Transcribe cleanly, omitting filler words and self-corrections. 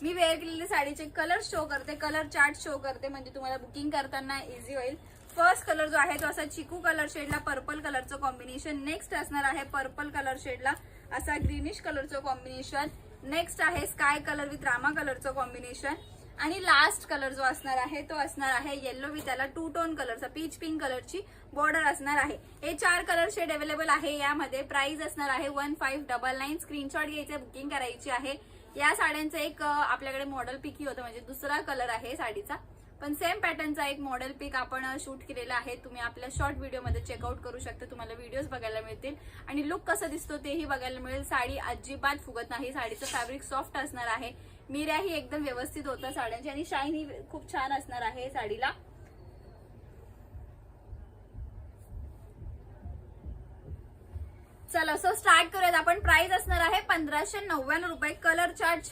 मी wear केलेली साडीचे colour show करते, colour chart show करते, म्हणजे तुम्हाला बुकिंग करताना इझी होईल. फर्स्ट कलर जो आहे तो असा चिकू कलर शेडला पर्पल कलरचं कॉम्बिनेशन. नेक्स्ट असणार आहे पर्पल कलर शेडला असा ग्रीनिश कलरचं कॉम्बिनेशन. नेक्स्ट आहे स्काय कलर विथ रामा कलरचं कॉम्बिनेशन. आणि लास्ट कलर जो असणार आहे तो असणार आहे येलो विथ त्याला टू टोन कलरचा पीच पिंक कलरची बॉर्डर असणार आहे. हे 4 कलर शेड अवेलेबल आहे यामध्ये. प्राइस असणार आहे 1599. स्क्रीनशॉट घ्यायचे, बुकिंग करायची आहे. या साड्यांचं एक आपल्याकडे मॉडेल पिक ही होतं, म्हणजे दुसरा कलर आहे साडीचा, पण सेम पॅटर्नचा एक मॉडेल पिक आपण शूट केलेला आहे. तुम्ही आपल्या शॉर्ट व्हिडिओमध्ये चेकआउट करू शकता. तुम्हाला व्हिडिओज बघायला मिळतील आणि लुक कसं दिसतो तेही बघायला मिळेल. साडी अजिबात फुगत नाही. साडीचं फॅब्रिक सॉफ्ट असणार आहे. मिऱ्याही एकदम व्यवस्थित होतात साड्यांची आणि शाईन ही खूप छान असणार आहे साडीला. चला सो स्टार्ट करूयात आपण. प्राइस असणार आहे 1599 रुपये. Colour chart